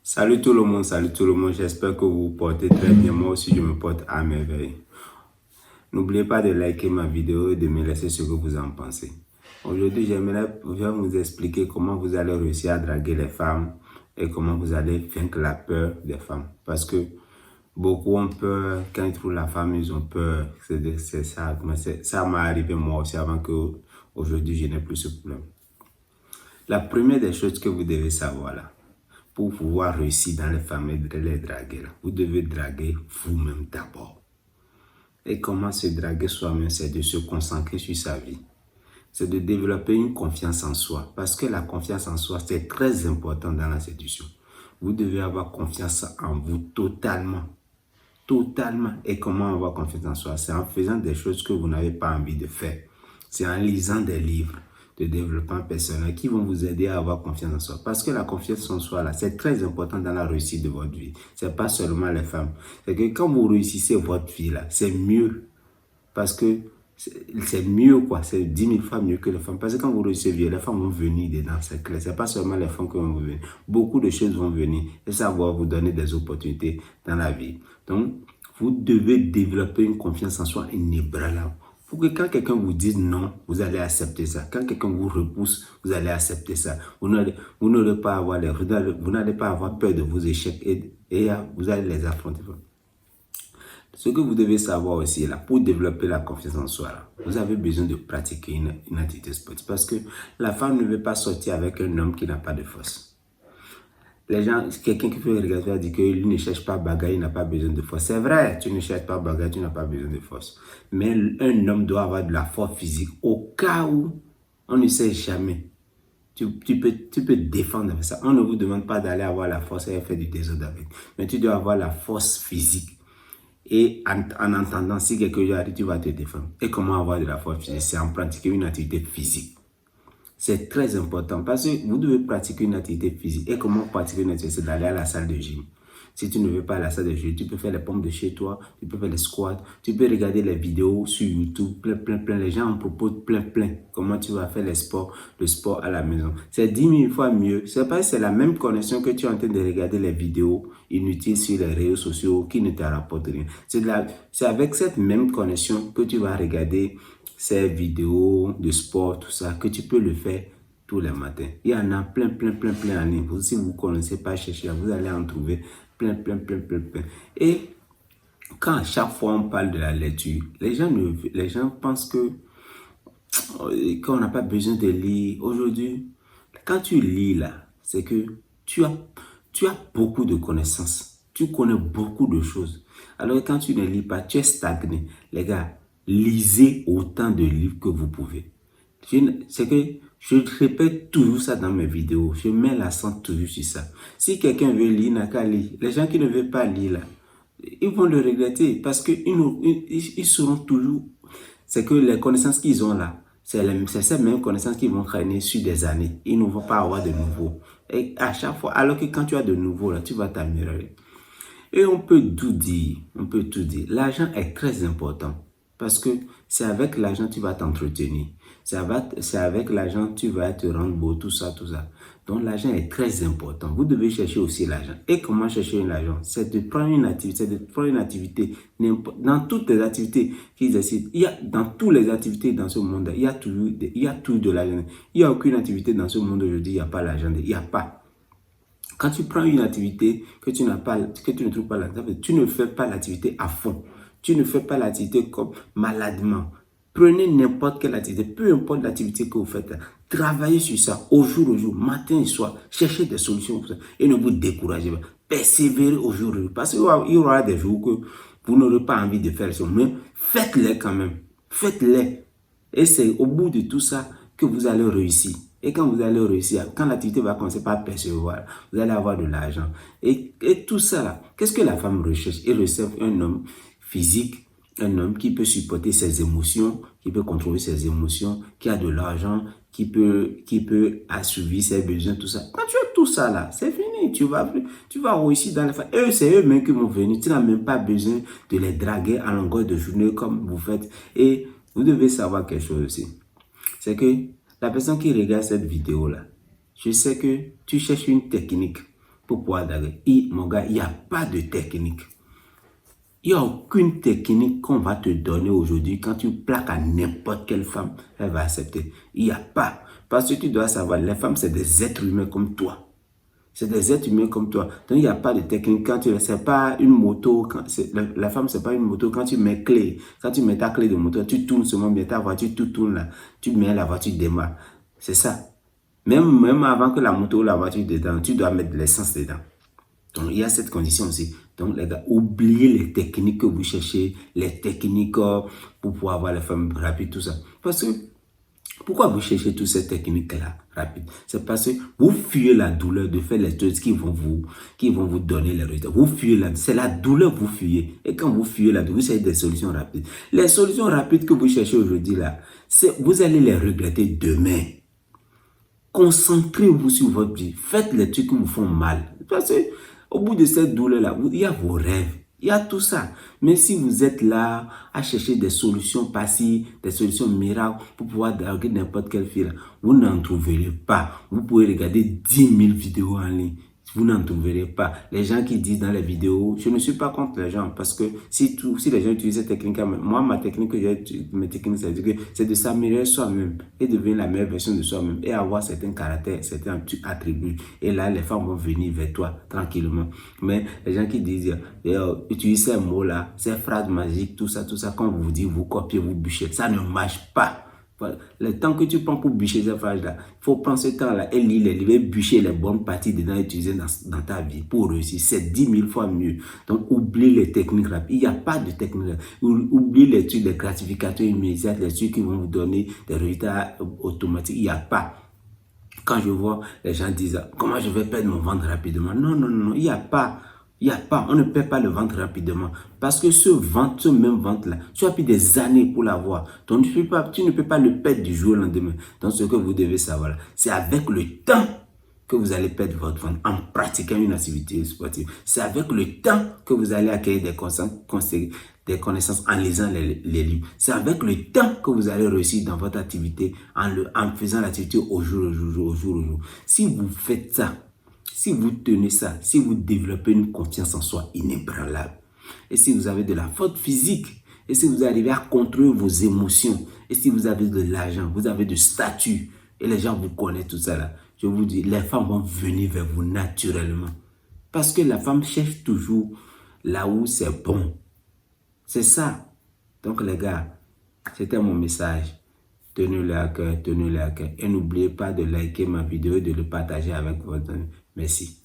Salut tout le monde, j'espère que vous vous portez très bien. Moi aussi, je me porte à merveille. N'oubliez pas de liker ma vidéo et de me laisser ce que vous en pensez. Aujourd'hui, je vais vous expliquer comment vous allez réussir à draguer les femmes et comment vous allez vaincre la peur des femmes. Parce que beaucoup ont peur, quand ils trouvent la femme, ils ont peur. C'est ça, ça m'est arrivé moi aussi avant que aujourd'hui je n'ai plus ce problème. La première des choses que vous devez savoir là, pour pouvoir réussir dans les femmes et les draguer, vous devez draguer vous-même d'abord. Et comment se draguer soi-même, c'est de se concentrer sur sa vie. C'est de développer une confiance en soi. Parce que la confiance en soi, c'est très important dans la séduction. Vous devez avoir confiance en vous totalement. Totalement. Et comment avoir confiance en soi? C'est en faisant des choses que vous n'avez pas envie de faire. C'est en lisant des livres de développement personnel qui vont vous aider à avoir confiance en soi. Parce que la confiance en soi, là, c'est très important dans la réussite de votre vie. C'est pas seulement les femmes. C'est que quand vous réussissez votre vie, là, c'est mieux. Parce que c'est mieux, quoi. C'est 10 000 fois mieux que les femmes. Parce que quand vous réussissez bien, les femmes vont venir dedans, c'est clair. C'est pas seulement les femmes qui vont venir. Beaucoup de choses vont venir. Et ça va vous donner des opportunités dans la vie. Donc, vous devez développer une confiance en soi inébranlable. Pour que quand quelqu'un vous dise non, vous allez accepter ça. Quand quelqu'un vous repousse, vous allez accepter ça. Vous n'allez pas avoir peur de vos échecs et vous allez les affronter. Ce que vous devez savoir aussi, là, pour développer la confiance en soi, là, vous avez besoin de pratiquer une activité sportive. Parce que la femme ne veut pas sortir avec un homme qui n'a pas de force. Les gens, quelqu'un qui fait regarder va dire qu'il ne cherche pas bagarre, il n'a pas besoin de force. C'est vrai, tu ne cherches pas bagarre, tu n'as pas besoin de force. Mais un homme doit avoir de la force physique au cas où on ne sait jamais. Tu peux défendre avec ça. On ne vous demande pas d'aller avoir la force et faire du désordre avec. Mais tu dois avoir la force physique. Et en entendant, si quelque chose arrive, tu vas te défendre. Et comment avoir de la force physique? C'est en pratiquant une activité physique. C'est très important parce que vous devez pratiquer une activité physique. Et comment pratiquer une activité? C'est d'aller à la salle de gym. Si tu ne veux pas à la salle de gym, tu peux faire les pompes de chez toi, tu peux faire les squats, tu peux regarder les vidéos sur YouTube, plein. Les gens en proposent plein. Comment tu vas faire le sport à la maison. C'est 10 000 fois mieux. C'est pas c'est la même connexion que tu es en train de regarder les vidéos inutiles sur les réseaux sociaux qui ne te rapportent rien. C'est avec cette même connexion que tu vas regarder ces vidéos de sport, tout ça, que tu peux le faire tous les matins. Il y en a plein en ligne. Si vous ne connaissez pas, cherchez, vous allez en trouver plein. Et quand à chaque fois on parle de la lecture, les gens pensent qu'on n'a pas besoin de lire. Aujourd'hui, quand tu lis là, c'est que tu as beaucoup de connaissances. Tu connais beaucoup de choses. Alors quand tu ne lis pas, tu es stagné. Les gars, lisez autant de livres que vous pouvez. C'est que je répète toujours ça dans mes vidéos. Je mets l'accent toujours sur ça. Si quelqu'un veut lire, il n'a qu'à lire. Les gens qui ne veulent pas lire, là, ils vont le regretter parce qu'ils seront toujours... C'est que les connaissances qu'ils ont là, c'est ces mêmes connaissances qui vont traîner sur des années. Ils ne vont pas avoir de nouveau. Et à chaque fois, alors que quand tu as de nouveau, là, tu vas t'améliorer. Et on peut tout dire. L'argent est très important. Parce que c'est avec l'argent que tu vas t'entretenir. C'est avec l'argent que tu vas te rendre beau, tout ça. Donc l'argent est très important. Vous devez chercher aussi l'argent. Et comment chercher l'argent? C'est de prendre une activité. Dans toutes les activités qu'ils décident, dans toutes les activités dans ce monde, il y a toujours de l'argent. Il n'y a aucune activité dans ce monde aujourd'hui, il n'y a pas l'argent. Il n'y a pas. Quand tu prends une activité que tu ne trouves pas l'argent, tu ne fais pas l'activité à fond. Tu ne fais pas l'activité comme maladement. Prenez n'importe quelle activité, peu importe l'activité que vous faites. Travaillez sur ça au jour, matin et soir. Cherchez des solutions pour ça. Et ne vous découragez pas. Persévérez au jour. Parce qu'il y aura des jours que vous n'aurez pas envie de faire ça. Mais faites-les quand même. Faites-les. Et c'est au bout de tout ça que vous allez réussir. Et quand vous allez réussir, quand l'activité va commencer par percevoir, vous allez avoir de l'argent. Et tout ça là, qu'est-ce que la femme recherche? Elle recherche un homme physique, un homme qui peut supporter ses émotions, qui peut contrôler ses émotions, qui a de l'argent, qui peut assouvir ses besoins, tout ça. Quand tu as tout ça là, c'est fini. Tu vas réussir dans les femmes. Eux, c'est eux-mêmes qui vont venir. Tu n'as même pas besoin de les draguer à longueur de journée comme vous faites. Et vous devez savoir quelque chose aussi. C'est que la personne qui regarde cette vidéo là, je sais que tu cherches une technique pour pouvoir draguer. Mon gars, il n'y a pas de technique. Il n'y a aucune technique qu'on va te donner aujourd'hui. Quand tu plaques à n'importe quelle femme, elle va accepter. Il n'y a pas. Parce que tu dois savoir, les femmes, c'est des êtres humains comme toi. C'est des êtres humains comme toi. Donc, il n'y a pas de technique. Quand tu c'est pas une moto. La femme, c'est pas une moto. Quand tu mets clé, quand tu mets ta clé de moto, tu tournes seulement bien ta voiture, tu tournes là. Tu mets la voiture, démarre. C'est ça. Même avant que la moto ou la voiture dedans, tu dois mettre de l'essence dedans. Donc, il y a cette condition aussi. Donc, les gars, oubliez les techniques que vous cherchez, les techniques pour pouvoir avoir les femmes rapides, tout ça. Parce que, pourquoi vous cherchez toutes ces techniques-là rapides? C'est parce que vous fuyez la douleur de faire les choses qui vont vous donner les résultats. Vous fuyez c'est la douleur que vous fuyez. Et quand vous fuyez la douleur, vous cherchez des solutions rapides. Les solutions rapides que vous cherchez aujourd'hui, là, vous allez les regretter demain. Concentrez-vous sur votre vie. Faites les trucs qui vous font mal. Parce que, au bout de cette douleur-là, il y a vos rêves. Il y a tout ça. Mais si vous êtes là à chercher des solutions passives, des solutions miracles pour pouvoir draguer n'importe quelle fille, vous n'en trouverez pas. Vous pouvez regarder 10 000 vidéos en ligne. Vous n'en trouverez pas. Les gens qui disent dans les vidéos, je ne suis pas contre les gens parce que si les gens utilisent cette technique, moi, ma technique que j'ai, c'est de s'améliorer soi-même et devenir la meilleure version de soi-même et avoir certains caractères, certains attributs. Et là, les femmes vont venir vers toi tranquillement. Mais les gens qui disent, utilisez ces mots-là, ces phrases magiques, tout ça, quand vous dites, vous copiez, vous bûchez, ça ne marche pas. Le temps que tu prends pour bûcher ces phrases-là, il faut prendre ce temps-là et lire les livres et bûcher les bonnes parties dedans utilisées dans ta vie pour réussir. C'est 10 000 fois mieux. Donc, oublie les techniques rapides. Il n'y a pas de technique rapide. Oublie les trucs, les gratificateurs immédiats, les trucs qui vont vous donner des résultats automatiques. Il n'y a pas. Quand je vois les gens disent, comment je vais perdre mon ventre rapidement? Non, il n'y a pas. Il n'y a pas, on ne perd pas le ventre rapidement. Parce que ce même ventre-là, tu as pris des années pour l'avoir. Donc, tu ne peux pas le perdre du jour au lendemain. Donc, ce que vous devez savoir, c'est avec le temps que vous allez perdre votre ventre en pratiquant une activité sportive. C'est avec le temps que vous allez acquérir des connaissances en lisant les livres. C'est avec le temps que vous allez réussir dans votre activité en faisant l'activité au jour le jour. Si vous faites ça, si vous tenez ça, si vous développez une confiance en soi inébranlable, et si vous avez de la force physique, et si vous arrivez à contrôler vos émotions, et si vous avez de l'argent, vous avez de statut, et les gens vous connaissent tout ça là, je vous dis, les femmes vont venir vers vous naturellement. Parce que la femme cherche toujours là où c'est bon. C'est ça. Donc les gars, c'était mon message. Tenez-le à cœur, tenez-le à cœur. Et n'oubliez pas de liker ma vidéo et de le partager avec votre ami. Merci.